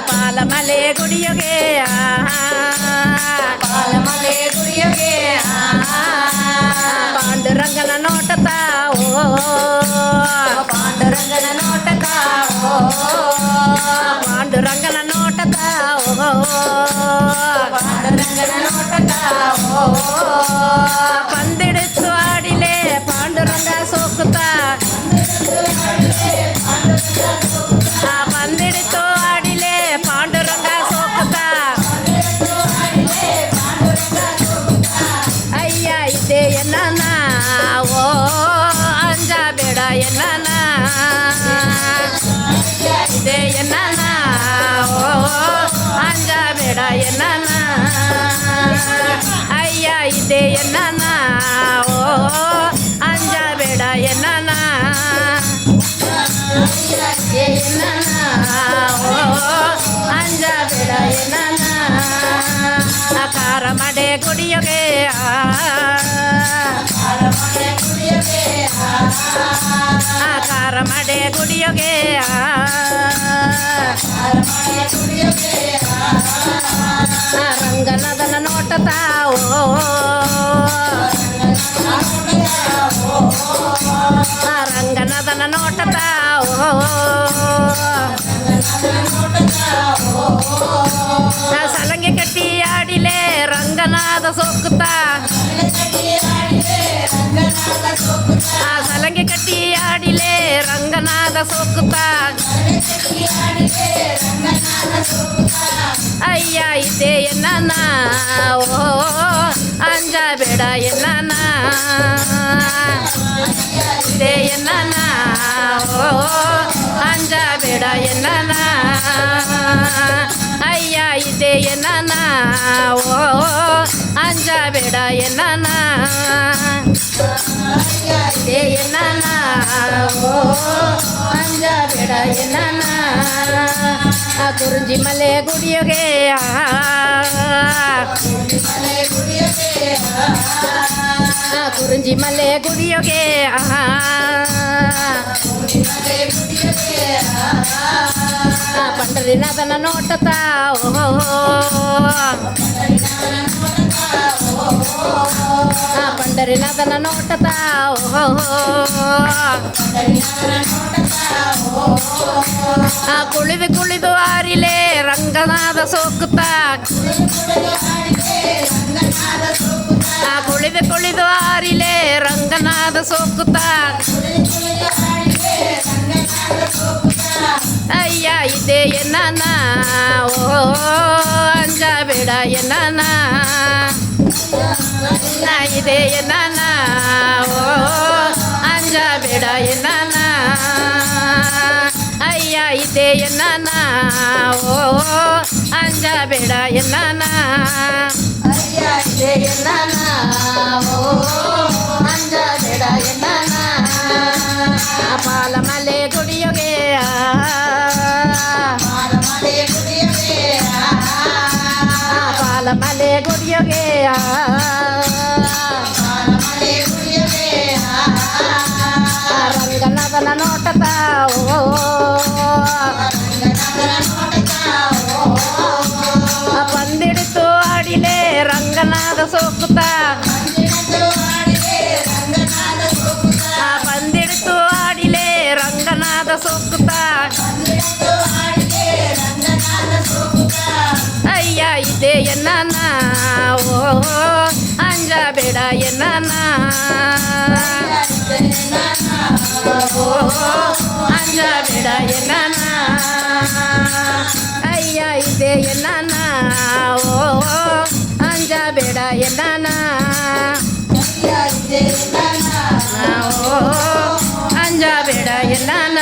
ಪಾಲಮಲೆ ಗುಡಿಯೋಗೆ ಪಾಲಮಲೆ ಗುಡಿಯೋಗೆ ಪಾಂಡುರಂಗನ ನೋಟದ ಪಾಂಡುರಂಗನ ನೋಟದ ಪಾಂಡುರಂಗನ ನೋಟದ ಪಾಂಡುರಂಗನ ನೋಟದ ಪಂದಿಡಿತು ಆಡಿಲೆ ಪಾಂಡುರಂಗ ಸೋಕುತ್ತ ಪಂದಿಡಿತು ಆಡಿಲೆ ಪಾಂಡುರಂಗ ಸೋಕುತ್ತ ಅಯ್ಯ ಇದ್ದೆ ಎನ್ನ ಓ ಅಂಜ ಬೇಡ ಎನ್ನ ಇದ್ದೆ ಎನ್ನ ಓ ಅಂಜ ಬೇಡ ಎನ್ನ ಅಯ್ಯ ಇದ್ದೆ ಎನ್ನ ಓ ಅಂಜ ಬೇಡ ಎನ್ನ ಓ ಅಂಜ ಬೇಡ ಎನ್ನ ಕಾರ ಮಡೆ ಗುಡಿಯೋಗೆ ಕಾರ ಮಡೆ ಗುಡಿಯೋಗೆ ರಂಗನದನ ನೋಟದ ರಂಗನದನ ನೋಟದ ಸಲಂಗೆ ಕಟ್ಟಿ ಆಡಿಲೆ ರಂಗನಾದ ಸೋಕುತ್ತ ಸಲಂಗೆ ಕಟ್ಟಿ ಆಡಿಲೆ ರಂಗನಾದ ಸೋಕುತ್ತ ಅಯ್ಯ ಇದ್ದೆ ಎನ್ನ ಓ ಅಂಜ ಬೇಡ ಎನ್ನ ಇದ್ದೆ ಎನ್ನ ಓ ಅಂಜ ಬೇಡ ಎನ್ನ ಅಯ್ಯ ಇದ್ದೆ ಎನ್ನ ಓ ಅಂಜ ಬೇಡ ಎನ್ನ ಇದ್ದೆ ಎನ್ನ ಓ ಅಂಜ ಬೇಡ ಎನ್ನ ಕುರುಂಜಿ ಮಲೆ ಗುಡಿಯೋಗೆ ಕುರುಂಜಿ ಮಲೆ ಗುಡಿಯೋಗೆ ಪಂಡರಿನಾಥನ ನೋಟದ ಪಂಡರಿನಾಥನ ನೋಟದ ಕುಳಿದು ಕುಳಿದು ಆರಿಲೆ ರಂಗನಾದ ಸೋಕುತ್ತ ಕುಳಿದು ಕುಳಿದು ಆರಿಲೆ ರಂಗನಾದ ಸೋಕುತ್ತ ಅಯ್ಯ ಇದ್ದೆ ಎನ್ನ ಓ ಅಂಜ ಬೇಡ ಎನ್ನ ಇದೆ ಎನ್ನ ಓ ಅಂಜ ಬೇಡ ಎನ್ನ ಅಯ್ಯ ಇದ್ದೆ ಎನ್ನ ಓ ಅಂಜ ಬೇಡ ಎನ್ನ ಅಯ್ಯ ಇದ್ದೆ ಎನ್ನ ಓ ಅಂಜ ಬೇಡ ಎನ್ನ ಪಾಲಮಲೆ ಗುಡಿಯೋಗೆ ಪಾಲಮಲೆ ಗುಡಿಯೋಗೆ ರಂಗನದನ ನೋಟದ ಪಂದಿಡಿತು ಆಡಿಲೆ ರಂಗನಾದ ಸೋಕುತ್ತ ಪಂದಿಡಿತು ಆಡಿಲೆ ರಂಗನಾದ ಸೋಕುತ್ತ ಅಯ್ಯ ಇದ್ದೆ ಎನ್ನ ಓ ಅಂಜ ಬೇಡ ಎನ್ನ ಓ ಅಂಜ ಬೇಡ ಎನ್ನ ಅಯ್ಯ ಇದ್ದೆ ಎನ್ನ ಓ ಅಂಜ ಬೇಡ ಎನ್ನ ಓ ಅಂಜ ಬೇಡ ಎನ್ನ